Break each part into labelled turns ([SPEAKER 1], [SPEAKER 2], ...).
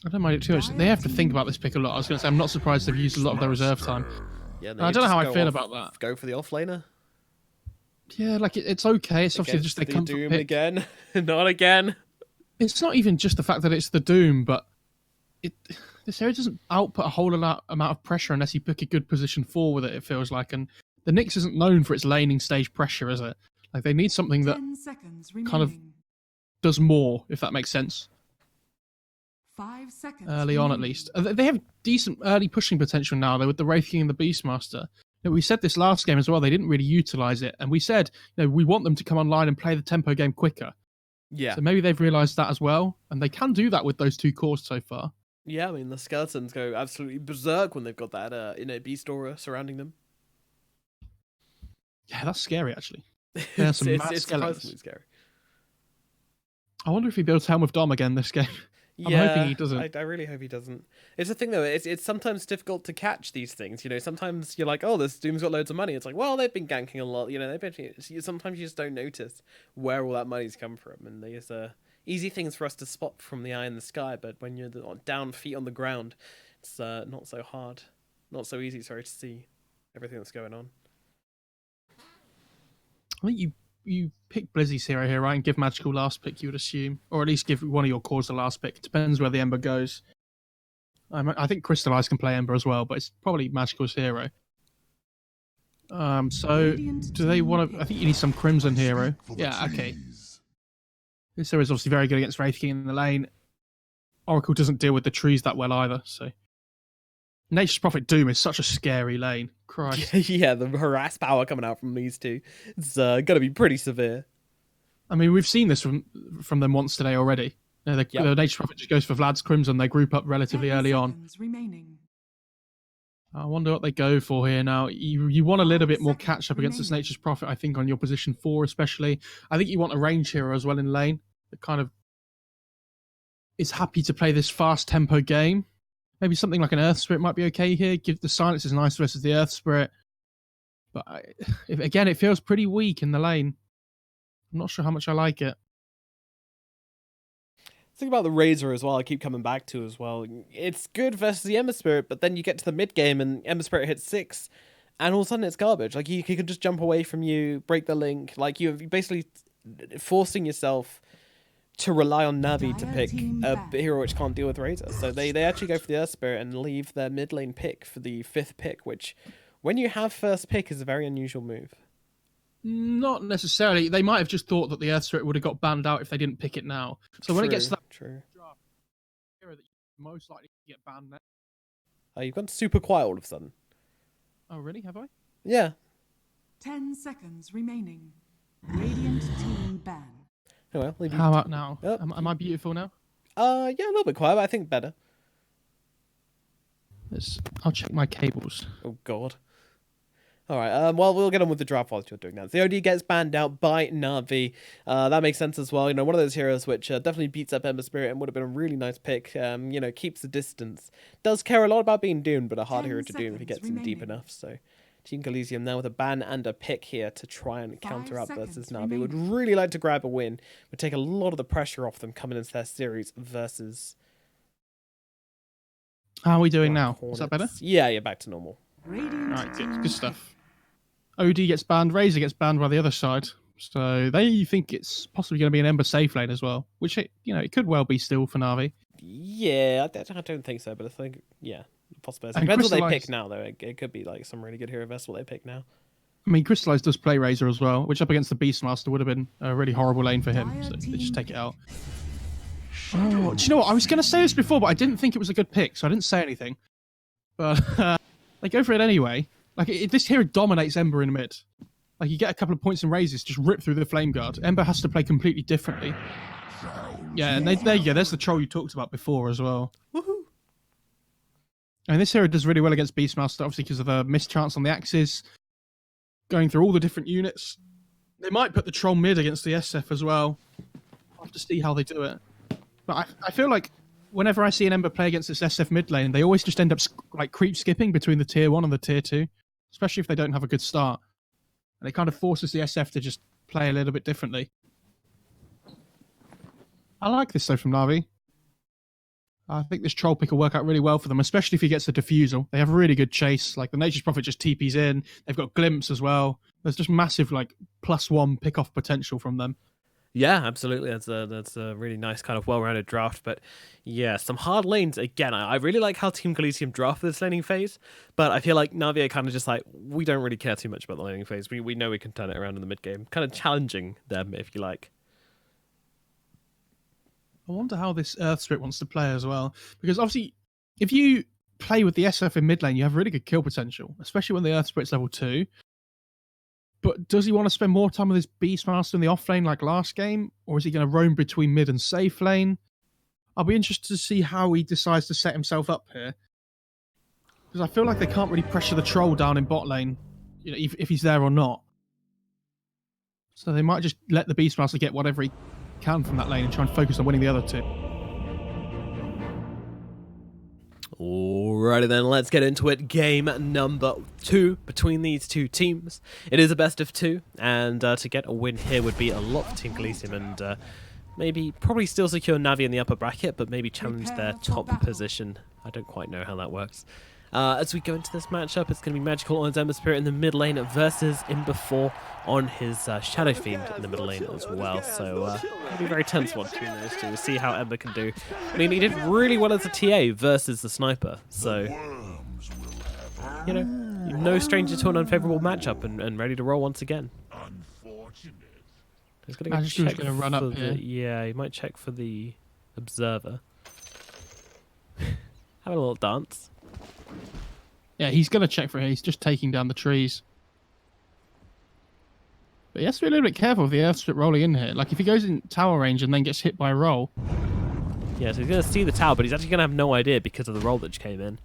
[SPEAKER 1] I don't mind it too much. They have to think about this pick a lot. I was going to say, I'm not surprised they've used a lot of their reserve time.
[SPEAKER 2] Yeah,
[SPEAKER 1] I don't know how I feel about that.
[SPEAKER 2] Go for the offlaner.
[SPEAKER 1] Yeah, like it's okay. It's obviously just their comfort
[SPEAKER 2] Doom
[SPEAKER 1] pick.
[SPEAKER 2] again. Not again.
[SPEAKER 1] It's not even just the fact that it's the Doom, but this hero doesn't output a whole lot amount of pressure unless you pick a good position for with it, it feels like. And the Nyx isn't known for its laning stage pressure, is it? Like, they need something that kind of does more, if that makes sense.
[SPEAKER 3] 5 seconds
[SPEAKER 1] early on, at least. They have decent early pushing potential now, though, with the Wraith King and the Beastmaster. We said this last game as well, they didn't really utilise it. And we said, we want them to come online and play the tempo game quicker.
[SPEAKER 2] Yeah.
[SPEAKER 1] So maybe they've realised that as well. And they can do that with those two cores so far.
[SPEAKER 2] Yeah, I mean, the skeletons go absolutely berserk when they've got that beast aura surrounding them.
[SPEAKER 1] Yeah, that's scary, actually. There's some mad
[SPEAKER 2] it's
[SPEAKER 1] skeletons.
[SPEAKER 2] Scary.
[SPEAKER 1] I wonder if he builds Helm of Dom again this game. I'm hoping he doesn't.
[SPEAKER 2] I really hope he doesn't. It's the thing, though. It's sometimes difficult to catch these things. Sometimes you're like, oh, this Doom's got loads of money. It's like, well, they've been ganking a lot. Sometimes you just don't notice where all that money's come from. And there's easy things for us to spot from the eye in the sky. But when you're down feet on the ground, it's not so hard. Not so easy, sorry, to see everything that's going on.
[SPEAKER 1] I think you pick Blizzy's hero here, right? And give Magical last pick, you would assume. Or at least give one of your cores the last pick. It depends where the Ember goes. I think Crystallize can play Ember as well, but it's probably Magical's hero. So, do they want to... I think you need some Crimson hero. Yeah, okay. This hero is obviously very good against Wraith King in the lane. Oracle doesn't deal with the trees that well either, so... Nature's Prophet Doom is such a scary lane. Christ.
[SPEAKER 2] Yeah, the harass power coming out from these two. It's going to be pretty severe.
[SPEAKER 1] I mean, we've seen this from them once today already. The Nature's Prophet just goes for Vlad's Crimson. They group up relatively early on. I wonder what they go for here now. You want a little bit more catch-up against this Nature's Prophet, I think, on your position 4 especially. I think you want a range hero as well in lane that kind of is happy to play this fast tempo game. Maybe something like an Earth Spirit might be okay here. Give the Silence is nice versus the Earth Spirit. But again, it feels pretty weak in the lane. I'm not sure how much I like it.
[SPEAKER 2] Think about the Razor as well, I keep coming back to as well. It's good versus the Ember Spirit, but then you get to the mid game and Ember Spirit hits 6, and all of a sudden it's garbage. Like, he can just jump away from you, break the link. Like, you're basically forcing yourself to rely on NaVi to pick a hero which can't deal with Razor. So they actually go for the Earth Spirit and leave their mid lane pick for the 5th pick, which, when you have first pick, is a very unusual move.
[SPEAKER 1] Not necessarily. They might have just thought that the Earth Spirit would have got banned out if they didn't pick it now. So when it gets to that draft, hero that you're most likely to get banned now.
[SPEAKER 2] Oh, you've gone super quiet all of a sudden.
[SPEAKER 1] Oh, really? Have I?
[SPEAKER 2] Yeah.
[SPEAKER 3] 10 seconds remaining. Radiant team ban.
[SPEAKER 2] Oh, well,
[SPEAKER 1] how about now? Oh. Am I beautiful now?
[SPEAKER 2] Yeah, a little bit quiet, but I think better.
[SPEAKER 1] I'll check my cables.
[SPEAKER 2] Oh, God. Alright, well, we'll get on with the draft while you're doing that. The OD gets banned out by NaVi. That makes sense as well. One of those heroes which definitely beats up Ember Spirit and would have been a really nice pick. Keeps the distance. Does care a lot about being doomed, but a hard hero to doom if he gets in deep enough. So, Team Colizeum now with a ban and a pick here to try and counter up versus NaVi. Would really like to grab a win. Would take a lot of the pressure off them coming into their series versus...
[SPEAKER 1] How are we doing now? Hornets. Is that better?
[SPEAKER 2] Yeah, you're back to normal.
[SPEAKER 1] Alright, good stuff. OD gets banned, Razor gets banned by the other side. So they think it's possibly going to be an Ember safe lane as well, which it could well be still for NaVi.
[SPEAKER 2] Yeah, I don't think so, but I think, yeah, possibility. Depends what they pick now, though. It could be like some really good hero vest what they pick now.
[SPEAKER 1] I mean, Crystallize does play Razor as well, which up against the Beastmaster would have been a really horrible lane for him, so they just take it out. Oh, do you know what? I was going to say this before, but I didn't think it was a good pick, so I didn't say anything. But they go for it anyway. Like, this hero dominates Ember in mid. Like, you get a couple of points and raises, just rip through the Flame Guard. Ember has to play completely differently. Yeah, and there you go. There's the troll you talked about before as well.
[SPEAKER 2] Woohoo!
[SPEAKER 1] And this hero does really well against Beastmaster, obviously because of the mischance on the axes. Going through all the different units. They might put the troll mid against the SF as well. I'll have to see how they do it. But I feel like whenever I see an Ember play against this SF mid lane, they always just end up like creep skipping between the tier 1 and the tier 2. Especially if they don't have a good start. And it kind of forces the SF to just play a little bit differently. I like this though from NaVi. I think this troll pick will work out really well for them, especially if he gets the defusal. They have a really good chase. Like the Nature's Prophet just TPs in. They've got glimpse as well. There's just massive like +1 pick-off potential from them.
[SPEAKER 2] Yeah, absolutely. That's a really nice kind of well-rounded draft. But yeah, some hard lanes. Again, I really like how Team Colizeum draft this laning phase, but I feel like NaVi are kind of just like, we don't really care too much about the laning phase. We know we can turn it around in the mid-game. Kind of challenging them, if you like.
[SPEAKER 1] I wonder how this Earth Spirit wants to play as well. Because obviously, if you play with the SF in mid lane, you have really good kill potential, especially when the Earth Spirit's level 2. But does he want to spend more time with his Beastmaster in the off lane like last game? Or is he going to roam between mid and safe lane? I'll be interested to see how he decides to set himself up here. Because I feel like they can't really pressure the troll down in bot lane, you know, if he's there or not. So they might just let the Beastmaster get whatever he can from that lane and try and focus on winning the other two.
[SPEAKER 2] Alrighty then, let's get into it. Game number 2 between these two teams. It is a best of 2, and to get a win here would be a lot for Team Colizeum, and maybe probably still secure NaVi in the upper bracket, but maybe challenge their top position. I don't quite know how that works. As we go into this matchup, it's going to be Magical on his Ember Spirit in the mid lane versus ImbaTV on his Shadow Fiend in the middle lane as well. So it'll be a very tense one between those two. We'll see how Ember can do. I mean, he did really well as a TA versus the Sniper. So, you know, no stranger to an unfavorable matchup and ready to roll once again. He's going
[SPEAKER 1] to run up here.
[SPEAKER 2] Yeah, he might check for the Observer. Have a little dance.
[SPEAKER 1] Yeah, he's going to check for it. He's just taking down the trees. But he has to be a little bit careful with the Earth Strip rolling in here. Like, if he goes in tower range and then gets hit by a roll...
[SPEAKER 2] Yeah, so he's going to see the tower, but he's actually going to have no idea because of the roll that just came in.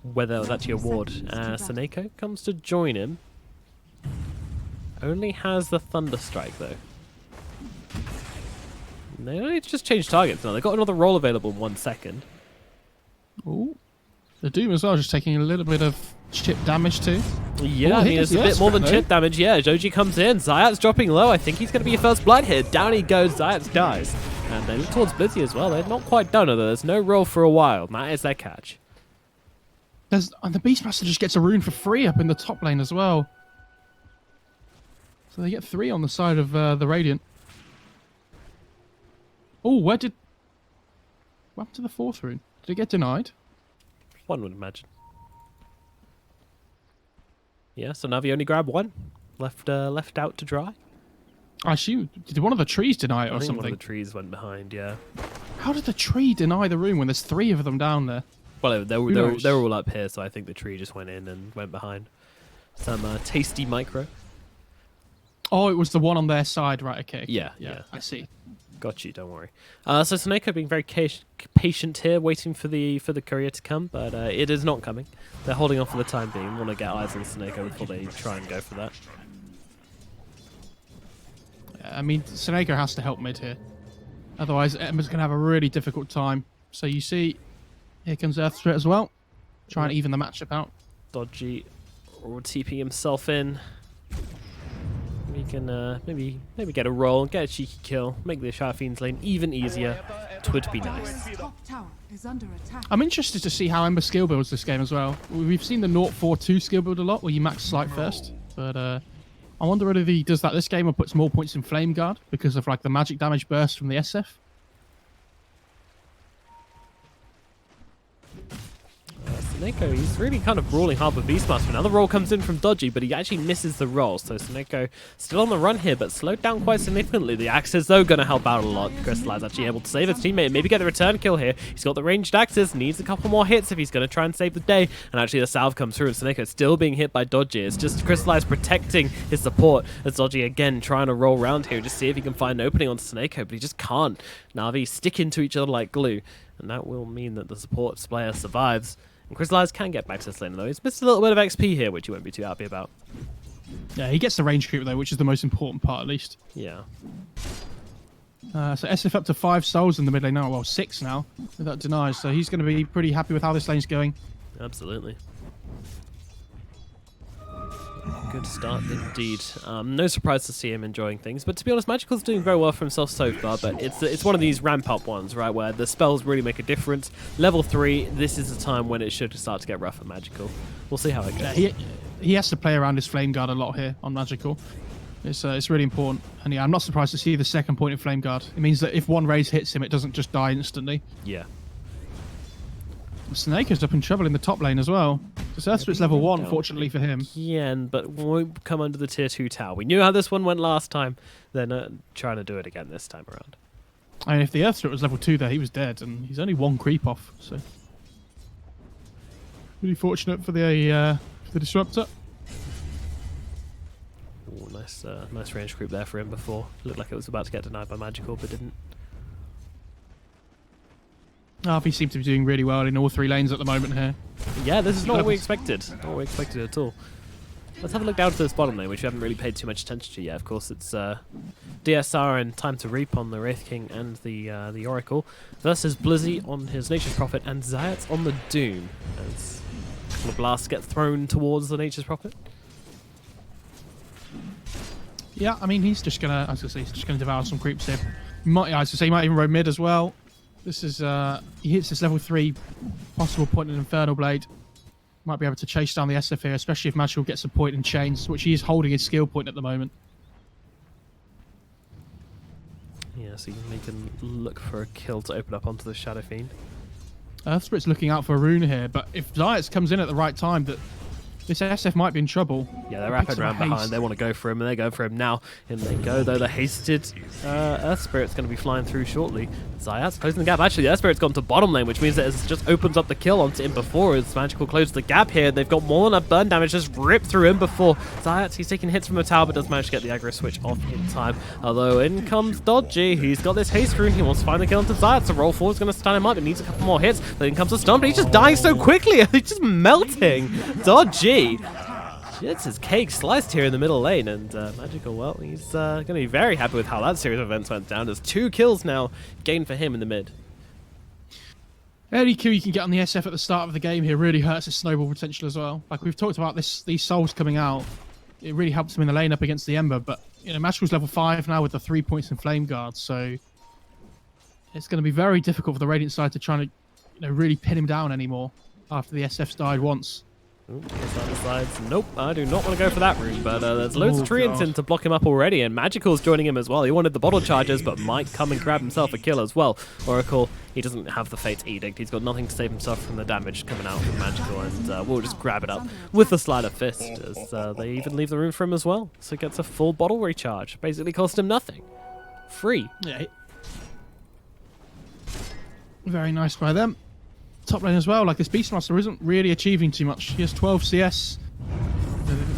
[SPEAKER 2] Whether it was actually a ward. Seneko comes to join him. Only has the Thunder Strike, though. They only just changed targets now. They've got another roll available in 1 second.
[SPEAKER 1] Ooh. The Doom as well, just taking a little bit of chip damage too.
[SPEAKER 2] Yeah, I mean, it's a bit more than chip damage. Yeah, Joji comes in. Zayat's dropping low. I think he's going to be a first blood here. Down he goes. Zayat dies. And they look towards Blizzy as well. They're not quite done, although there's no roll for a while. That is their catch.
[SPEAKER 1] And the Beastmaster just gets a rune for free up in the top lane as well. So they get 3 on the side of the Radiant. Oh, what happened to the 4th rune? Did it get denied?
[SPEAKER 2] One would imagine. Yeah, so NaVi only grabbed 1. Left out to dry.
[SPEAKER 1] I assume, did one of the trees deny it or
[SPEAKER 2] I think
[SPEAKER 1] something?
[SPEAKER 2] one of the trees went behind, yeah.
[SPEAKER 1] How did the tree deny the rune when there's 3 of them down there?
[SPEAKER 2] Well, they were all up here, so I think the tree just went in and went behind. Some tasty micro.
[SPEAKER 1] Oh, it was the one on their side, right? Okay.
[SPEAKER 2] Yeah.
[SPEAKER 1] I see.
[SPEAKER 2] Got you, don't worry. So Seneko being very patient here, waiting for the courier to come, but it is not coming. They're holding off for the time being. Want to get eyes on Seneko before they try and go for that.
[SPEAKER 1] I mean, Seneko has to help mid here. Otherwise, Emma's going to have a really difficult time. So you see, here comes Earth Spirit as well. Try and even the matchup out.
[SPEAKER 2] Dodgy or TP himself in. We can maybe get a roll, get a cheeky kill, make the Shadow Fiend's lane even easier. It would be nice.
[SPEAKER 1] I'm interested to see how Ember skill builds this game as well. We've seen the 0-4-2 skill build a lot, where you max Slight first. But I wonder whether he does that this game or puts more points in Flame Guard because of like the magic damage burst from the SF.
[SPEAKER 2] Seneko, he's really kind of brawling hard with Beastmaster. Now the roll comes in from Dodgy, but he actually misses the roll. So Seneko still on the run here, but slowed down quite significantly. The axes, though, going to help out a lot. Crystallize actually able to save his teammate and maybe get the return kill here. He's got the ranged axes, needs a couple more hits if he's going to try and save the day. And actually the salve comes through, and Seneko still being hit by Dodgy. It's just Crystallize protecting his support as Dodgy again trying to roll around here, just see if he can find an opening onto Seneko, but he just can't. NaVi stick into each other like glue, and that will mean that the support player survives. And Crystallize can get back to this lane, though. He's missed a little bit of XP here, which you won't be too happy about.
[SPEAKER 1] Yeah, he gets the range creep, though, which is the most important part, at least.
[SPEAKER 2] Yeah.
[SPEAKER 1] So SF up to 5 souls in the mid lane now. Well, 6 now, with that denies. So he's going to be pretty happy with how this lane's going.
[SPEAKER 2] Absolutely. good start indeed. No surprise to see him enjoying things, but to be honest, Magical's doing very well for himself so far, but it's one of these ramp-up ones, right, where the spells really make a difference. Level 3, this is the time when it should start to get rough for Magical. We'll see how it goes.
[SPEAKER 1] Yeah, he has to play around his Flame Guard a lot here on Magical. It's really important. And yeah, I'm not surprised to see the second point in Flame Guard. It means that if one raise hits him, it doesn't just die instantly.
[SPEAKER 2] Yeah.
[SPEAKER 1] Snaker's up in trouble in the top lane as well. So Earthspirit's level 1, fortunately for him.
[SPEAKER 2] Yeah, but won't come under the tier 2 tower. We knew how this one went last time. They're not trying to do it again this time around.
[SPEAKER 1] I mean, if the Earthspirit was level 2 there, he was dead, and he's only 1 creep off. So really fortunate for the Disruptor.
[SPEAKER 2] Ooh, nice range creep there for him before. Looked like it was about to get denied by Magical, but didn't.
[SPEAKER 1] RV seems to be doing really well in all 3 lanes at the moment here.
[SPEAKER 2] Yeah, this is not what we expected. Not what we expected at all. Let's have a look down to this bottom lane, which we haven't really paid too much attention to yet. Of course, it's DSR and Time to Reap on the Wraith King and the Oracle versus Blizzy on his Nature's Prophet and Zayat on the Doom. As a couple of blasts get thrown towards the Nature's Prophet.
[SPEAKER 1] Yeah, I mean, he's just gonna devour some creeps here. He might even roam mid as well. This is he hits this level 3 possible point in Infernal Blade. Might be able to chase down the SF here, especially if Magical gets a point in chains, which he is holding his skill point at the moment.
[SPEAKER 2] Yeah, so he can look for a kill to open up onto the Shadow Fiend.
[SPEAKER 1] Earthspirit's looking out for a rune here, but if Zayat comes in at the right time, that this SF might be in trouble.
[SPEAKER 2] Yeah, they're rapid around behind. They want to go for him, and they go for him now. In they go, though. The hasted Earth Spirit's going to be flying through shortly. Zayat's closing the gap. Actually, the Earth Spirit's gone to bottom lane, which means that it just opens up the kill onto ImbaTV as Magical closes the gap here. They've got more than enough burn damage just ripped through ImbaTV. Zayat, he's taking hits from the tower, but does manage to get the aggro switch off in time. Although in comes Dodgy. He's got this haste rune. He wants to find the kill onto Zayat. So roll forward is going to stun him up. It needs a couple more hits. Then in comes a stun, but he's just dying so quickly. He's just melting. Dodgy. It's his cake sliced here in the middle lane, and Magical, well, he's going to be very happy with how that series of events went down. There's 2 kills now gained for him in the mid.
[SPEAKER 1] Any kill you can get on the SF at the start of the game here really hurts his snowball potential as well. Like we've talked about these souls coming out, it really helps him in the lane up against the Ember, but you know, Magical's level 5 now with the 3 points in Flame Guard, so it's going to be very difficult for the Radiant side to try to really pin him down anymore after the SF's died once.
[SPEAKER 2] Ooh, sides. Nope, I do not want to go for that route, but there's loads of treants in to block him up already, and Magical's joining him as well. He wanted the bottle charges, but might come and grab himself a kill as well. Oracle, he doesn't have the Fate's Edict. He's got nothing to save himself from the damage coming out from Magical, and we'll just grab it up with the Slider Fist, as they even leave the room for him as well. So he gets a full bottle recharge. Basically cost him nothing. Free.
[SPEAKER 1] Yeah. Very nice by them. Top lane as well, like this Beastmaster isn't really achieving too much. He has 12 CS.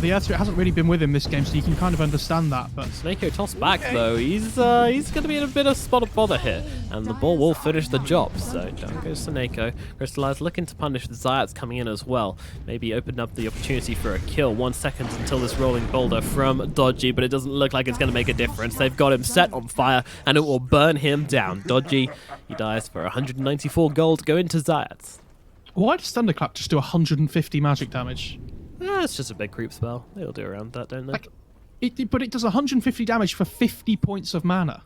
[SPEAKER 1] The Earthspirit hasn't really been with him this game, so you can kind of understand that. But
[SPEAKER 2] Snako tossed back though. He's going to be in a bit of spot of bother here, and the ball will finish the job. So down goes Snako. Crystallize looking to punish the Zayats coming in as well. Maybe open up the opportunity for a kill. 1 second until this rolling boulder from Dodgy, but it doesn't look like it's going to make a difference. They've got him set on fire, and it will burn him down. Dodgy, he dies for 194 gold going to Zayats.
[SPEAKER 1] Why does Thunderclap just do 150 magic damage?
[SPEAKER 2] It's just a big creep spell. They'll do around that, don't they?
[SPEAKER 1] Like, but it does 150 damage for 50 points of mana.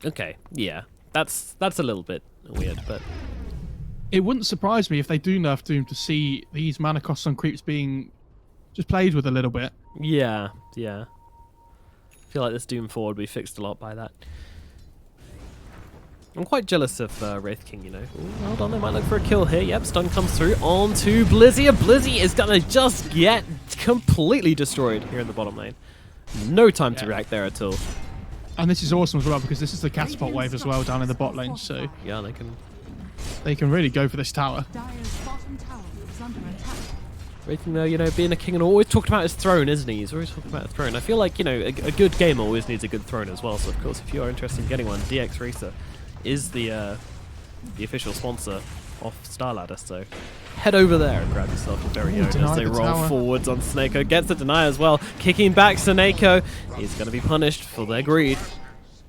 [SPEAKER 2] Okay, yeah. That's a little bit weird, but
[SPEAKER 1] it wouldn't surprise me if they do nerf Doom to see these mana costs on creeps being just played with a little bit.
[SPEAKER 2] Yeah. I feel like this Doom 4 would be fixed a lot by that. I'm quite jealous of Wraith King, you know. Ooh, hold on, they might look for a kill here. Yep, stun comes through onto Blizzy. Blizzy is going to just get completely destroyed here in the bottom lane. No time to react there at all.
[SPEAKER 1] And this is awesome as well, because this is the catapult wave as well down in the bot lane, so
[SPEAKER 2] yeah,
[SPEAKER 1] they can really go for this tower.
[SPEAKER 2] Wraith King, though, you know, being a king and always talked about his throne, isn't he? He's always talking about his throne. I feel like, you know, a good game always needs a good throne as well, so of course, if you are interested in getting one, DX Racer is the official sponsor of StarLadder, so head over there and grab yourself a very own as they roll forwards on Snako. Gets the deny as well, kicking back Snako. He's going to be punished for their greed,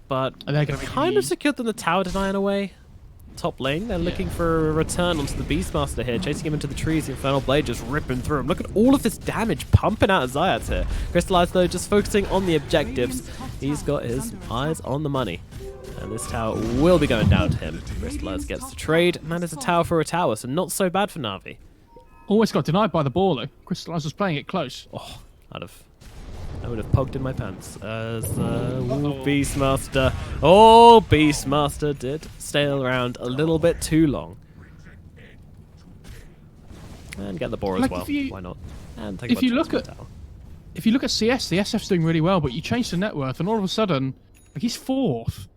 [SPEAKER 2] but they've kind of secured them the tower deny in a way. top lane. They're looking for a return onto the Beastmaster here, chasing him into the trees. The Infernal Blade just ripping through him. Look at all of this damage pumping out of Zayat here. Crystallize, though, just focusing on the objectives. He's got his eyes on the money. And this tower will be going down to him. Crystallize gets the trade, and that is a tower for a tower, so not so bad for NaVi.
[SPEAKER 1] Always got denied by the baller. Crystallize was playing it close.
[SPEAKER 2] Oh, I would have pogged in my pants as Beastmaster. Oh, Beastmaster did stay around a little bit too long. And get the boar as well. Why not? And take
[SPEAKER 1] if you look at CS, the SF's doing really well, but you change the net worth, and all of a sudden, like, he's 4th.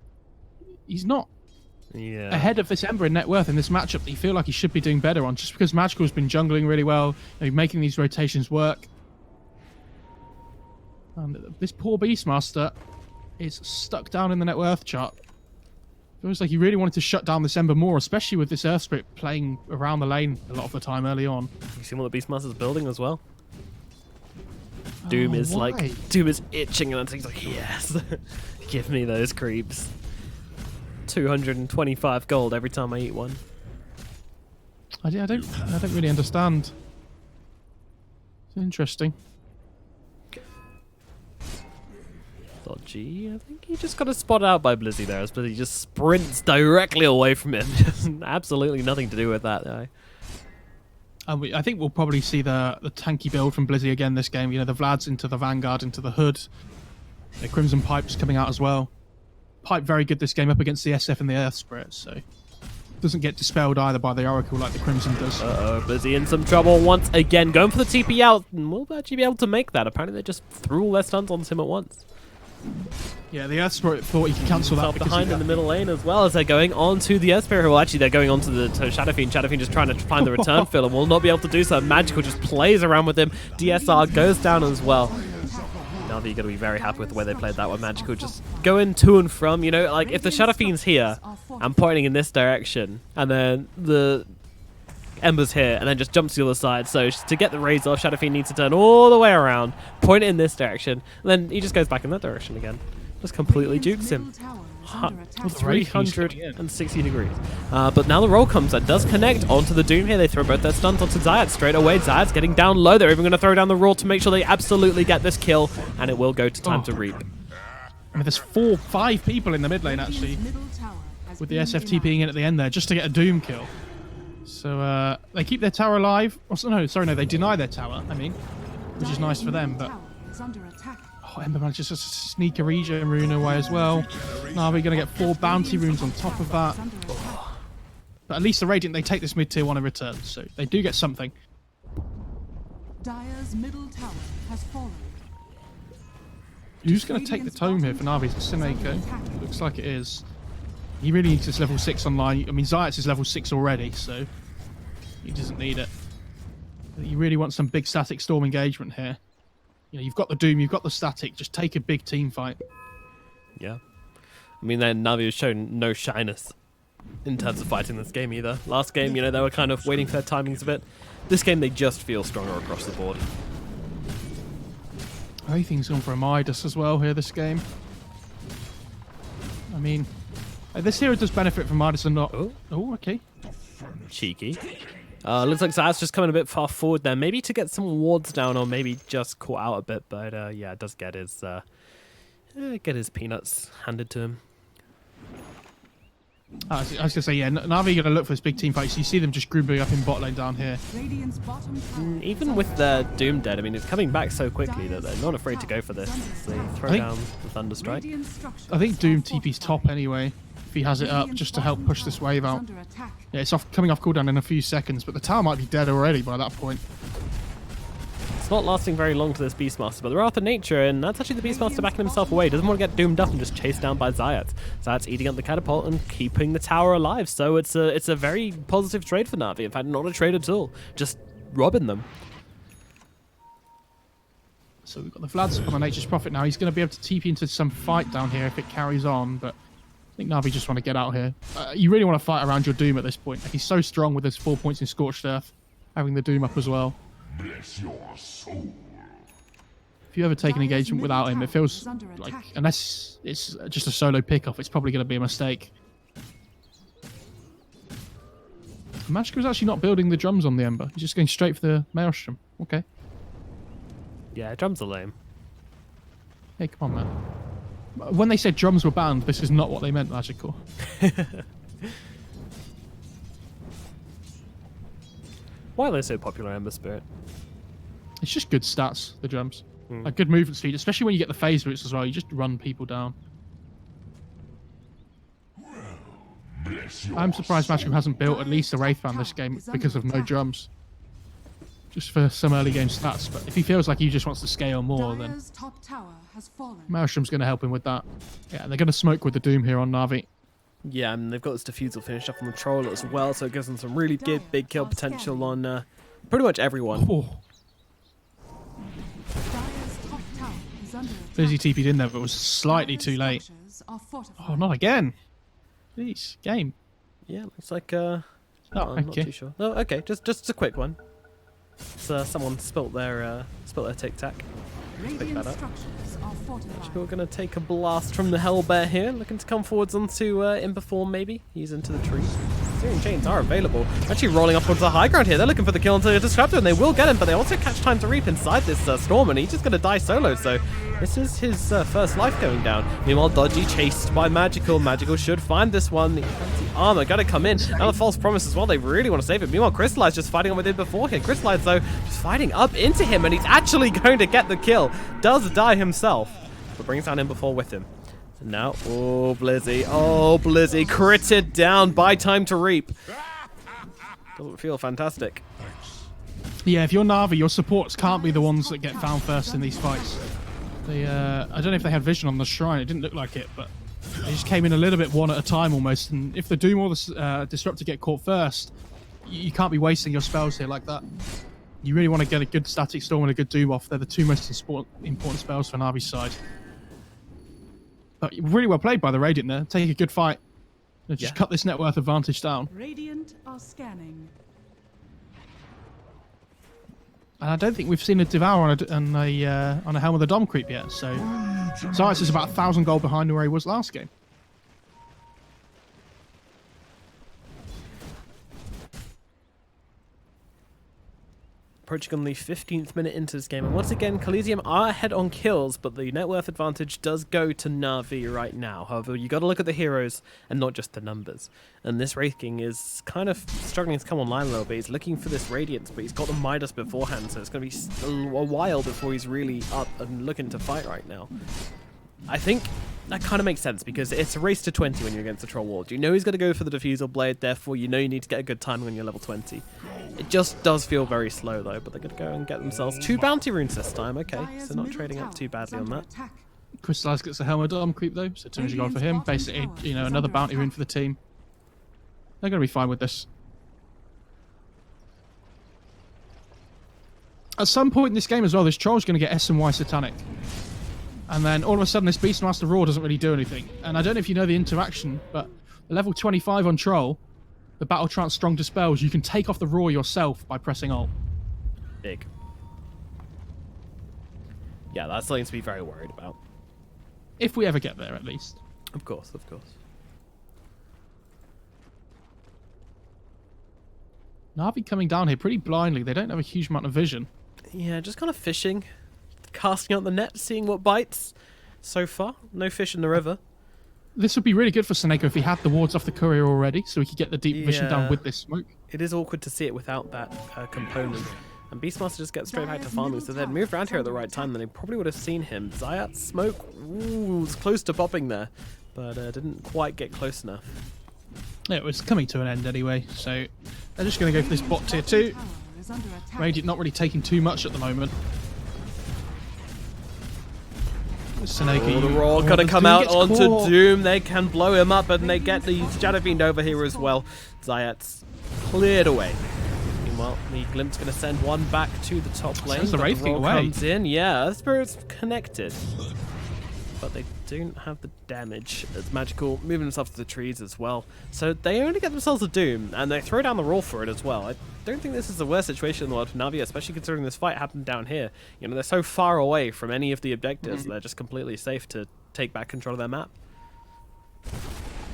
[SPEAKER 1] He's not ahead of this Ember in net worth in this matchup that you feel like he should be doing better on, just because Magical's been jungling really well, making these rotations work. And this poor Beastmaster is stuck down in the net worth chart. Feels like he really wanted to shut down this Ember more, especially with this Earth Spirit playing around the lane a lot of the time early on.
[SPEAKER 2] You see what the Beastmaster's building as well? Doom is itching, and he's like, yes, give me those creeps. 225 gold every time I eat one.
[SPEAKER 1] I don't really understand. It's interesting.
[SPEAKER 2] Dodgy, I think he just got spotted out by Blizzy there, as Blizzy just sprints directly away from him. Just absolutely nothing to do with that guy.
[SPEAKER 1] I think we'll probably see the tanky build from Blizzy again this game. You know, the Vlad's into the Vanguard, into the Hood. The Crimson Pipe's coming out as well. Pipe very good this game up against the SF and the Earth Spirit, so doesn't get dispelled either by the Oracle like the Crimson does.
[SPEAKER 2] Uh-oh, Blizzy in some trouble once again, going for the TP out, and will actually be able to make that. Apparently they just threw all their stuns onto him at once.
[SPEAKER 1] Yeah, the Earth Spirit thought he could cancel that.
[SPEAKER 2] Behind in the middle lane as well, as they're going on to the Earth Spirit. Well, actually, they're going on to the Shadow Fiend. Shadow Fiend just trying to find the return fill and will not be able to do so. Magical just plays around with him. DSR goes down as well. Now that you're going to be very happy with the way they played that one. Magical just going to and from. You know, like if the Shadow Fiend's here and pointing in this direction, and then the Ember's here, and then just jumps to the other side. So to get the raids off, Shadow Fiend needs to turn all the way around, point it in this direction, and then he just goes back in that direction again. Just completely jukes him. 360 degrees. But now the roll comes. That does connect onto the Doom here. They throw both their stuns onto Zayat straight away. Zayat's getting down low. They're even going to throw down the roll to make sure they absolutely get this kill, and it will go to time to reap.
[SPEAKER 1] I mean, there's 5 people in the mid lane actually, with the SF TPing in at the end there just to get a Doom kill. So they keep their tower alive. No, they deny their tower. I mean, which is nice for them, but. Oh, Ember manages to sneak a regen rune away as well. Now we're going to get 4 bounty runes on top of that. But at least the Radiant, they take this mid tier 1 in return, so they do get something.
[SPEAKER 3] Dire's middle tower has fallen.
[SPEAKER 1] Who's going to take the tome here for NaVi? Is it Sineko? Looks like it is. He really needs this level 6 online. I mean, Zayat's is level 6 already, so he doesn't need it. You really want some big static storm engagement here. You know, you've got the Doom, you've got the static. Just take a big team fight.
[SPEAKER 2] Yeah. I mean, then NaVi has shown no shyness in terms of fighting this game either. Last game, you know, they were kind of waiting for their timings a bit. This game, they just feel stronger across the board.
[SPEAKER 1] Everything's gone for a Midas as well here this game. I mean, this hero does benefit from Midas and not... Oh, okay.
[SPEAKER 2] Cheeky. Looks like Zayat's just coming a bit far forward there. Maybe to get some wards down, or maybe just caught out a bit. But yeah, it does get his peanuts handed to him.
[SPEAKER 1] I was going to say, yeah, NaVi going to look for this big team fight. So you see them just grouping up in bot lane down here.
[SPEAKER 2] Even with their Doom dead, I mean, it's coming back so quickly that they're not afraid to go for this. So they throw down the Thunderstrike.
[SPEAKER 1] I think Doom TP's top anyway, if he has it up, just to help push this wave out. Yeah, it's coming off cooldown in a few seconds, but the tower might be dead already by that point.
[SPEAKER 2] It's not lasting very long to this Beastmaster, but the Wrath of Nature, and that's actually the Beastmaster backing himself away. Doesn't want to get doomed up and just chased down by Zayat. Zayat's eating up the catapult and keeping the tower alive, so it's a very positive trade for NaVi. In fact, not a trade at all, just robbing them.
[SPEAKER 1] So we've got the Vlad's on Nature's Prophet now. He's going to be able to TP into some fight down here if it carries on, but I think NaVi just want to get out here. You really want to fight around your Doom at this point. Like, he's so strong with his 4 points in Scorched Earth, having the Doom up as well.
[SPEAKER 4] Bless your soul.
[SPEAKER 1] If you ever take an engagement without him, it feels like, unless it's just a solo pick-off, it's probably going to be a mistake. Magic was actually not building the drums on the Ember. He's just going straight for the Maelstrom. Okay.
[SPEAKER 2] Yeah, drums are lame.
[SPEAKER 1] Hey, come on, man. When they said drums were banned, this is not what they meant, Magical.
[SPEAKER 2] Why are they so popular, Ember Spirit?
[SPEAKER 1] It's just good stats, the drums. A good movement speed, especially when you get the phase boots as well. You just run people down. I'm surprised Magical hasn't built at least a Wraith Band this game because of no drums. Just for some early game stats. But if he feels like he just wants to scale more, then
[SPEAKER 3] Dire's top tower has fallen.
[SPEAKER 1] Maelstrom's going to help him with that. Yeah, they're going to smoke with the Doom here on NaVi.
[SPEAKER 2] Yeah, and they've got this Diffusal finished off on the Troll as well, so it gives them some really good big kill potential on pretty much everyone.
[SPEAKER 1] Oh,
[SPEAKER 3] Dire's top tower is under attack.
[SPEAKER 1] Lizzie TP'd in there, but was slightly too late.
[SPEAKER 3] Structures are fortified.
[SPEAKER 1] Oh, not again. Jeez, game.
[SPEAKER 2] Yeah, looks like
[SPEAKER 1] Oh,
[SPEAKER 2] I'm not
[SPEAKER 1] okay.
[SPEAKER 2] too sure. No, okay, just a quick one. So someone spilt their tic tac.
[SPEAKER 3] Radiant
[SPEAKER 2] that up.
[SPEAKER 3] structures are fortified.
[SPEAKER 2] We're gonna take a blast from the Hellbear here, looking to come forwards onto Imba form maybe. He's into the tree. Searing Chains are available. Actually rolling up onto the high ground here. They're looking for the kill onto the Disruptor, and they will get him, but they also catch Time to Reap inside this Storm, and he's just gonna die solo, so this is his first life going down. Meanwhile, Dodgy chased by Magical. Magical should find this one. The armor gotta come in. Now the False Promise as well. They really want to save it. Meanwhile, Crystallize just fighting on with him before here. Crystallize, though, just fighting up into him, and he's actually going to get the kill. Does die himself, but brings down Imba 4 with him. So now, oh, Blizzy. Oh, Blizzy. Critted down by Time to Reap. Doesn't feel fantastic.
[SPEAKER 1] Yeah, if you're NaVi, your supports can't be the ones that get found first in these fights. They, I don't know if they had vision on the shrine. It didn't look like it, but they just came in a little bit one at a time almost. And if the Doom or the Disruptor get caught first, you can't be wasting your spells here like that. You really want to get a good Static Storm and a good Doom off. They're the two most important spells for NaVi's side. But really well played by the Radiant there. Take a good fight. Just cut this net worth advantage down.
[SPEAKER 3] Radiant are scanning.
[SPEAKER 1] And I don't think we've seen a Devour on a Helm of the Dom creep yet. So CIS is about 1,000 gold behind where he was last game.
[SPEAKER 2] Approaching on the 15th minute into this game, and once again, Colizeum are ahead on kills, but the net worth advantage does go to NaVi right now. However, you got to look at the heroes and not just the numbers. And this Wraith King is kind of struggling to come online a little bit. He's looking for this Radiance, but he's got the Midas beforehand, so it's going to be a while before he's really up and looking to fight right now. I think that kind of makes sense because it's a race to 20 when you're against the Troll Ward. You know he's going to go for the Diffusal Blade, therefore you know you need to get a good timing when you're level 20. It just does feel very slow though, but they're going to go and get themselves 2 bounty runes this time. Okay, so not trading up too badly on that.
[SPEAKER 1] Crystallize gets the Helm of Dom creep though, so as soon as you go for him, basically, you know, another bounty rune for the team. They're going to be fine with this. At some point in this game as well, this Troll's going to get S and Y Satanic. And then all of a sudden this Beastmaster Roar doesn't really do anything. And I don't know if you know the interaction, but level 25 on Troll, the Battle Trance Strong Dispels, you can take off the Roar yourself by pressing Alt.
[SPEAKER 2] Big. Yeah, that's something to be very worried about.
[SPEAKER 1] If we ever get there, at least.
[SPEAKER 2] Of course, of course.
[SPEAKER 1] NaVi coming down here pretty blindly. They don't have a huge amount of vision.
[SPEAKER 2] Yeah, just kind of fishing. Casting out the net, seeing what bites. So far, no fish in the river.
[SPEAKER 1] This would be really good for Seneko if he had the wards off the courier already, so he could get the deep vision down with this smoke.
[SPEAKER 2] It is awkward to see it without that component. And Beastmaster just gets straight back to farming, so they'd moved around here at the right time, then they probably would have seen him. Zayat's smoke was close to popping there, but didn't quite get close enough.
[SPEAKER 1] Yeah, it was coming to an end anyway, so they're just going to go for this bot tier 2. Radiant not really taking too much at the moment. Seneko,
[SPEAKER 2] The Roar gonna come out onto Doom. They can blow him up, and they get the Shadow Fiend over here as well. Zayat's cleared away. Meanwhile, the Glimpse gonna send one back to the top lane.
[SPEAKER 1] Sends the Wraith King away.
[SPEAKER 2] Comes in, yeah. Earth Spirit's connected, but they don't have the damage. It's Magical moving themselves to the trees as well, so they only get themselves a Doom, and they throw down the Roar for it as well. I don't think this is the worst situation in the world for NaVi, especially considering this fight happened down here. You know, they're so far away from any of the objectives, they're just completely safe to take back control of their map.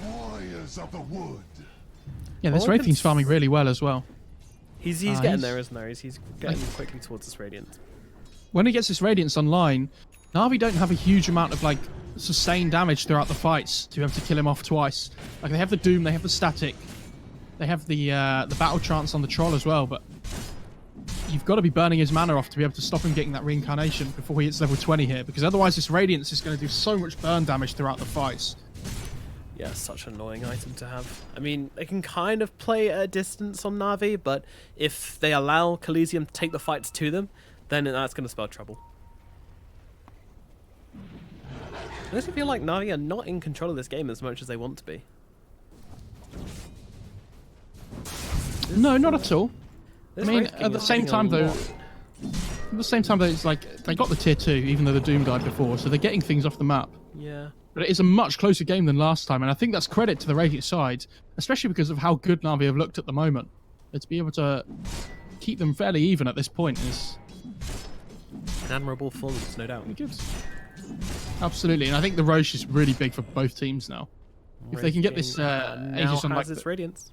[SPEAKER 4] Warriors of the wood.
[SPEAKER 1] Yeah, this
[SPEAKER 2] Well,
[SPEAKER 1] Wraith King's farming really well as well.
[SPEAKER 2] He's getting there, isn't there? He's getting quickly towards this Radiant.
[SPEAKER 1] When he gets this Radiance online, NaVi don't have a huge amount of like sustained damage throughout the fights to be able to kill him off twice. Like they have the Doom, they have the Static, they have the Battle Trance on the Troll as well, but you've got to be burning his mana off to be able to stop him getting that Reincarnation before he hits level 20 here, because otherwise this Radiance is going to do so much burn damage throughout the fights.
[SPEAKER 2] Yeah, such an annoying item to have. I mean, they can kind of play at a distance on NaVi, but if they allow Colizeum to take the fights to them, then that's going to spell trouble. I also feel like NaVi are not in control of this game as much as they want to be.
[SPEAKER 1] No, not at all. I
[SPEAKER 2] This
[SPEAKER 1] mean,
[SPEAKER 2] Wraith King
[SPEAKER 1] at the
[SPEAKER 2] is
[SPEAKER 1] same
[SPEAKER 2] getting a
[SPEAKER 1] time though,
[SPEAKER 2] lot.
[SPEAKER 1] at the same time though, it's like they got the tier 2 even though the Doom died before, so they're getting things off the map.
[SPEAKER 2] Yeah.
[SPEAKER 1] But it is a much closer game than last time, and I think that's credit to the Radiant side, especially because of how good NaVi have looked at the moment. And to be able to keep them fairly even at this point is
[SPEAKER 2] An admirable performance, no doubt.
[SPEAKER 1] really good. Absolutely, and I think the Roche is really big for both teams now. If they can get this
[SPEAKER 2] now
[SPEAKER 1] Aegis on like
[SPEAKER 2] has its Radiance.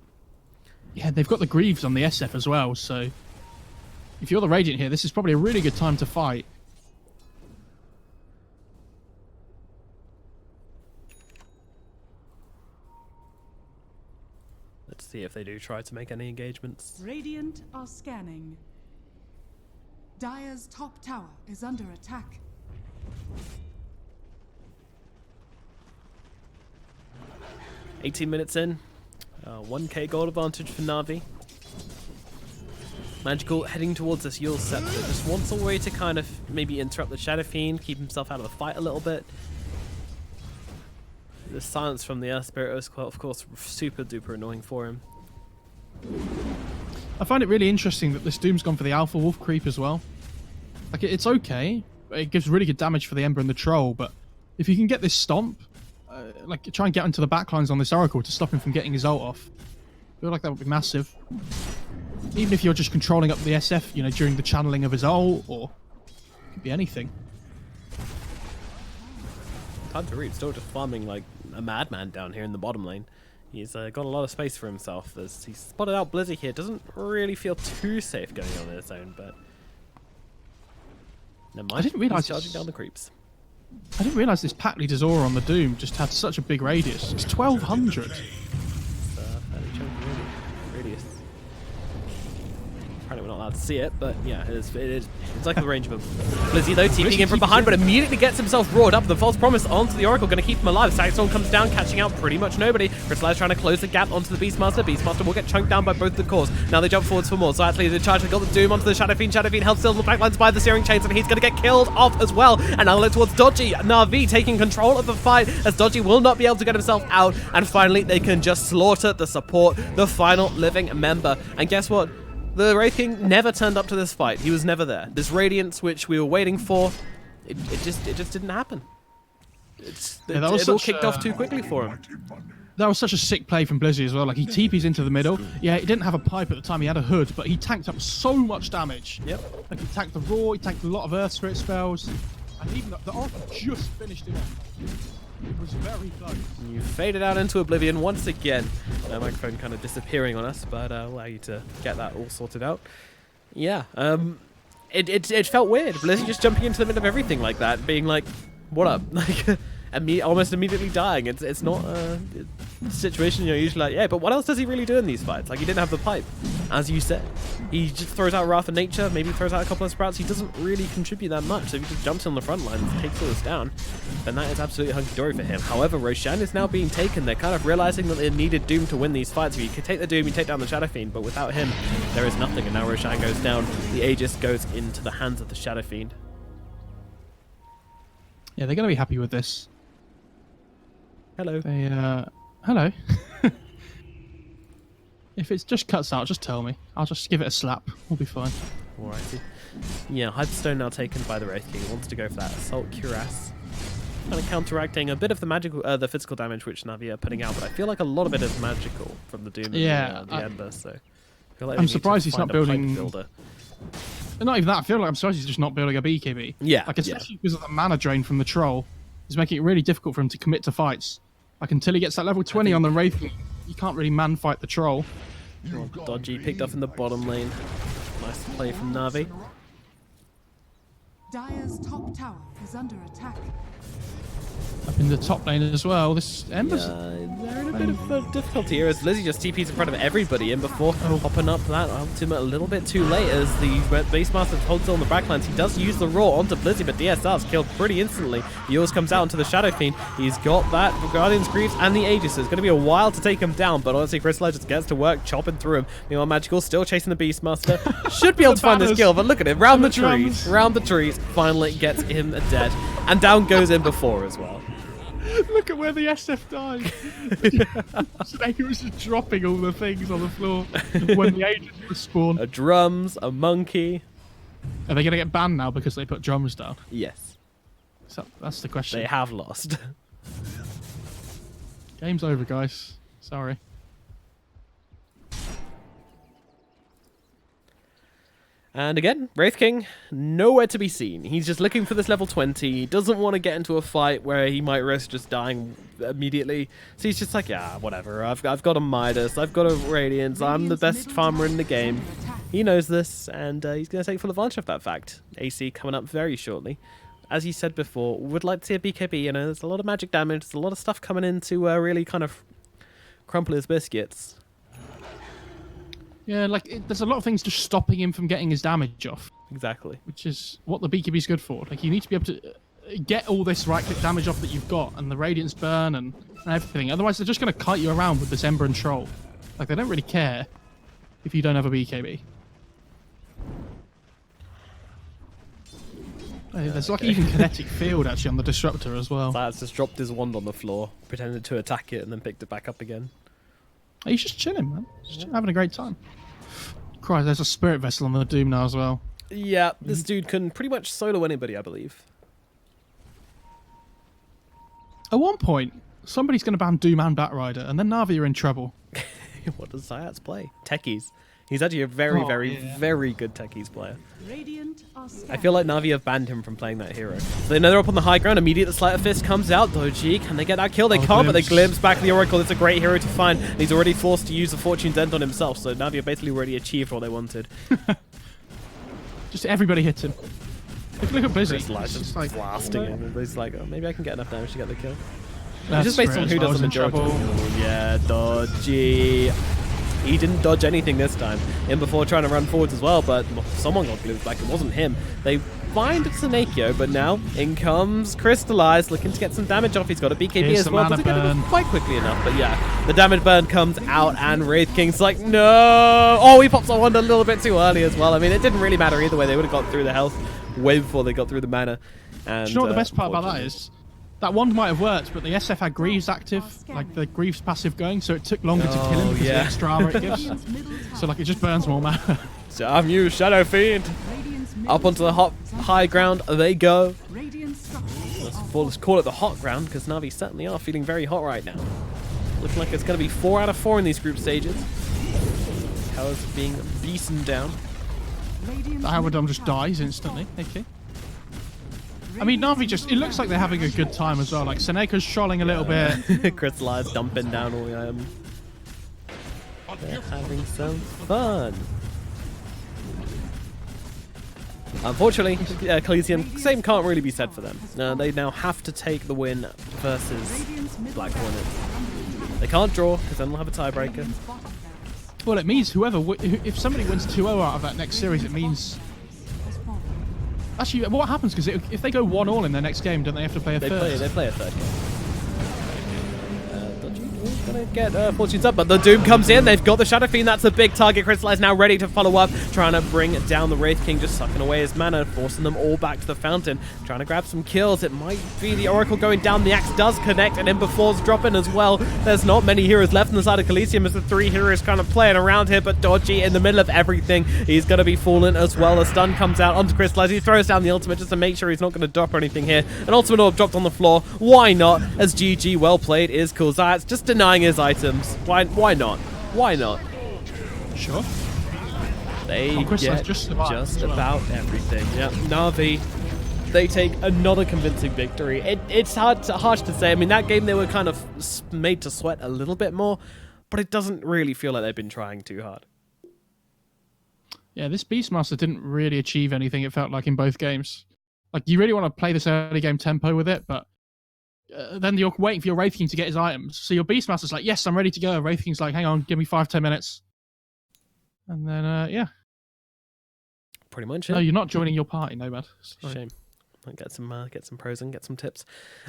[SPEAKER 1] yeah, they've got the Greaves on the SF as well, so if you're the Radiant here, this is probably a really good time to fight.
[SPEAKER 2] Let's see if they do try to make any engagements.
[SPEAKER 3] Radiant are scanning. Dire's top tower is under attack.
[SPEAKER 2] "18 minutes in, 1k gold advantage for NaVi. Magical heading towards this Yule Scepter. Just wants a way to kind of maybe interrupt the Shadow Fiend, keep himself out of the fight a little bit. The silence from the Earth Spirit is, of course, super duper annoying for him.
[SPEAKER 1] I find it really interesting that this Doom's gone for the Alpha Wolf creep as well. Like, it's okay. It gives really good damage for the Ember and the Troll, but if you can get this Stomp, like, try and get into the backlines on this Oracle to stop him from getting his ult off. I feel like that would be massive. Even if you're just controlling up the SF, you know, during the channeling of his ult, or it could be anything.
[SPEAKER 2] Hard to read, still just farming like a madman down here in the bottom lane. He's got a lot of space for himself. He's spotted out Blizzy here. Doesn't really feel too safe going on his own, but never mind.
[SPEAKER 1] I didn't realise
[SPEAKER 2] He's charging down the creeps.
[SPEAKER 1] I didn't realise this Pack Leader's Aura on the Doom just had such a big radius. It's 1200.
[SPEAKER 2] Fairly chunky radius. Apparently we're not allowed to see it, but yeah, it is. It's like the range of Blizzy though, TPing in from behind, but immediately gets himself roared up. The false promise onto the Oracle, going to keep him alive. Saxon comes down, catching out pretty much nobody. Crystallize trying to close the gap onto the Beastmaster. Beastmaster will get chunked down by both the cores. Now they jump forwards for more. So actually the charge has got the Doom onto the Shadow Fiend. Shadow Fiend held still in the backlines by the Searing Chains, and he's going to get killed off as well. And now look towards Dodgy. NaVi taking control of the fight, as Dodgy will not be able to get himself out. And finally they can just slaughter the support, the final living member. And guess what? The Wraith King never turned up to this fight. He was never there. This Radiance, which we were waiting for, it just didn't happen. It all kicked off too quickly for him.
[SPEAKER 1] That was such a sick play from Blizzy as well. Like, he TPs into the middle. Yeah, he didn't have a pipe at the time. He had a hood, but he tanked up so much damage.
[SPEAKER 2] Yep.
[SPEAKER 1] Like, he tanked the Roar, he tanked a lot of Earth Spirit spells. And even the Oracle just finished it off. It was very close.
[SPEAKER 2] You faded out into oblivion once again. The microphone kind of disappearing on us, but I'll allow you to get that all sorted out. Yeah, it felt weird. Blizzy just jumping into the middle of everything like that, being like, what up? Like, almost immediately dying. It's not a situation you're usually like, yeah, but what else does he really do in these fights? Like, he didn't have the pipe, as you said. He just throws out Wrath of Nature, maybe throws out a couple of sprouts. He doesn't really contribute that much. So if he just jumps on the front line and takes all this down, then that is absolutely hunky-dory for him. However, Roshan is now being taken. They're kind of realizing that they needed Doom to win these fights. If you can take the Doom, you take down the Shadow Fiend, but without him, there is nothing. And now Roshan goes down. The Aegis goes into the hands of the Shadow Fiend.
[SPEAKER 1] Yeah, they're going to be happy with this.
[SPEAKER 2] Hello.
[SPEAKER 1] They, hello. If it just cuts out, just tell me. I'll just give it a slap. We'll be fine.
[SPEAKER 2] Alrighty. Yeah, Hyperstone now taken by the Wraith King. Wants to go for that Assault Cuirass. Kind of counteracting a bit of the magical, the physical damage which NaVi are putting out, but I feel like a lot of it is magical from the Doom and the Ember, so I feel like
[SPEAKER 1] I'm surprised he's not building...
[SPEAKER 2] Builder.
[SPEAKER 1] Not even that, I feel like I'm surprised he's just not building a BKB.
[SPEAKER 2] Yeah,
[SPEAKER 1] like, especially because of the mana drain from the Troll. It's making it really difficult for him to commit to fights. Like, until he gets that level 20 on the Wraith King, you can't really man fight the troll.
[SPEAKER 2] Dodgy picked up in the bottom lane. Nice play from NaVi.
[SPEAKER 3] Dire's top tower is under attack.
[SPEAKER 1] Up in the top lane as well. This Ember's
[SPEAKER 2] They're in a bit of difficulty here as Lizzie just TPs in front of everybody and before popping up that ultimate a little bit too late as the Beastmaster holds on the backlines. He does use the Raw onto Blizzy, but DSR's killed pretty instantly. He always comes out onto the Shadow Fiend. He's got that Guardian's Greaves and the Aegis, so it's going to be a while to take him down, but honestly, Crystallize just gets to work chopping through him. Meanwhile, Magical still chasing the Beastmaster. Should be able to find this kill, but look at it. Round the trees, finally gets him dead. And down goes MoFarah as well.
[SPEAKER 1] Look at where the SF died. Snake was just dropping all the things on the floor when the agents respawn.
[SPEAKER 2] A drums, a monkey.
[SPEAKER 1] Are they going to get banned now because they put drums down?
[SPEAKER 2] Yes.
[SPEAKER 1] So that's the question.
[SPEAKER 2] They have lost.
[SPEAKER 1] Game's over, guys. Sorry.
[SPEAKER 2] And again, Wraith King, nowhere to be seen. He's just looking for this level 20. He doesn't want to get into a fight where he might risk just dying immediately. So he's just like, yeah, whatever. I've got a Midas. I've got a Radiance. I'm the best farmer in the game. He knows this, and he's going to take full advantage of that fact. AC coming up very shortly. As you said before, would like to see a BKB. You know, there's a lot of magic damage. There's a lot of stuff coming in to really kind of crumple his biscuits.
[SPEAKER 1] Yeah, like there's a lot of things just stopping him from getting his damage off.
[SPEAKER 2] Exactly.
[SPEAKER 1] Which is what the BKB's good for. Like you need to be able to get all this right-click damage off that you've got, and the Radiance burn and everything. Otherwise, they're just going to kite you around with this Ember and Troll. Like they don't really care if you don't have a BKB. There's like even kinetic field actually on the Disruptor as well.
[SPEAKER 2] That's just dropped his wand on the floor, pretended to attack it, and then picked it back up again.
[SPEAKER 1] He's just chilling, man. Just having a great time. Christ, there's a Spirit Vessel on the Doom now as well.
[SPEAKER 2] Yeah, this dude can pretty much solo anybody, I believe.
[SPEAKER 1] At one point, somebody's going to ban Doom and Batrider, and then NaVi are in trouble.
[SPEAKER 2] What does CIS play? Techies. He's actually a very, very good Techies player.
[SPEAKER 3] Radiant are
[SPEAKER 2] I feel like NaVi have banned him from playing that hero. So they know they're up on the high ground. Immediately, the Sleight of Fist comes out. Dodgy, can they get that kill? They can't, but they glimpse back the Oracle. It's a great hero to find. And he's already forced to use the Fortune's End on himself. So NaVi have basically already achieved what they wanted.
[SPEAKER 1] Just everybody hits him. Look at Busy.
[SPEAKER 2] Just like blasting him. Everybody's like, oh, maybe I can get enough damage to get the kill.
[SPEAKER 1] That's
[SPEAKER 2] just based on who does the majority. Yeah, Dodgy. He didn't dodge anything this time. MoFarah trying to run forwards as well, but someone got glued back. It wasn't him. They find Senekio, but now in comes Crystallize, looking to get some damage off. He's got a BKB as well. Doesn't get it off quite quickly enough, but yeah, the damage burn comes out, and Wraith King's like, no! Oh, he pops on one a little bit too early as well. I mean, it didn't really matter either way. They would have got through the health way before they got through the mana. And,
[SPEAKER 1] do you know what the best part about that is? That wand might have worked, but the SF had Greaves active, like the Greaves passive going, so it took longer to kill him because of the extra armor it gives. So like it just burns more mana.
[SPEAKER 2] So I've used Shadow Fiend. Up onto the high ground they go. Let's call it the hot ground, because Navi certainly are feeling very hot right now. Looking like it's going to be 4 out of 4 in these group stages. Towers being beaten down.
[SPEAKER 1] The Howardom just dies instantly. Okay. I mean, Navi just, it looks like they're having a good time as well. Like, Seneca's trolling a little bit.
[SPEAKER 2] Crystallize dumping down all the items. They're having some fun. Unfortunately, Colizeum, same can't really be said for them. They now have to take the win versus Black Hornet. They can't draw, because then they'll have a tiebreaker.
[SPEAKER 1] Well, it means if somebody wins 2-0 out of that next series, it means... Actually, what happens? Because if they go 1-1 in their next game, don't they have to play a third?
[SPEAKER 2] They play a third game. Gonna get Fortune's up, but the Doom comes in. They've got the Shadow Fiend. That's a big target. Crystallize now ready to follow up, trying to bring down the Wraith King, just sucking away his mana, forcing them all back to the fountain, trying to grab some kills. It might be the Oracle going down. The axe does connect, and MoFarah's dropping as well. There's not many heroes left on the side of Colizeum as the 3 heroes kind of playing around here, but Dodgy in the middle of everything. He's going to be falling as well. A stun comes out onto Crystallize. He throws down the ultimate just to make sure he's not going to drop anything here. An ultimate orb dropped on the floor. Why not? As GG, well played, is cool. Zayat's just denying his items. Why not? Why not?
[SPEAKER 1] Sure.
[SPEAKER 2] They get just about everything. Yep. Navi, they take another convincing victory. It's harsh to say. I mean, that game they were kind of made to sweat a little bit more, but it doesn't really feel like they've been trying too hard.
[SPEAKER 1] Yeah, this Beastmaster didn't really achieve anything, it felt like, in both games. Like, you really want to play this early game tempo with it, but then you're waiting for your Wraith King to get his items. So your Beastmaster's like, yes, I'm ready to go. Wraith King's like, hang on, give me 5-10 minutes. And then, yeah.
[SPEAKER 2] Pretty much
[SPEAKER 1] No,
[SPEAKER 2] it.
[SPEAKER 1] you're not joining your party, Nomad. Sorry.
[SPEAKER 2] Shame. I'll get some pros and get some tips.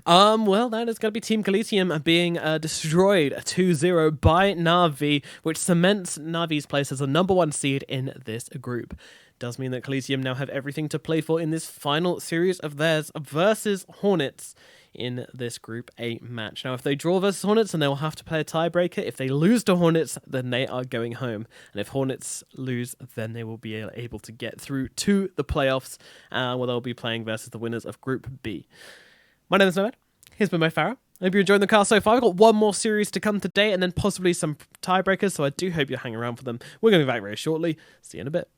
[SPEAKER 2] Well, that is going to be Team Colizeum being destroyed 2-0 by NaVi, which cements NaVi's place as the #1 seed in this group. Does mean that Colizeum now have everything to play for in this final series of theirs versus Hornets in this Group A match. Now, if they draw versus Hornets, then they'll have to play a tiebreaker. If they lose to Hornets, then they are going home. And if Hornets lose, then they will be able to get through to the playoffs, where they'll be playing versus the winners of Group B. My name is Nomad. Here's been MoFarah. I hope you're enjoying the cast so far. We've got one more series to come today, and then possibly some tiebreakers, so I do hope you're hanging around for them. We're going to be back very shortly. See you in a bit.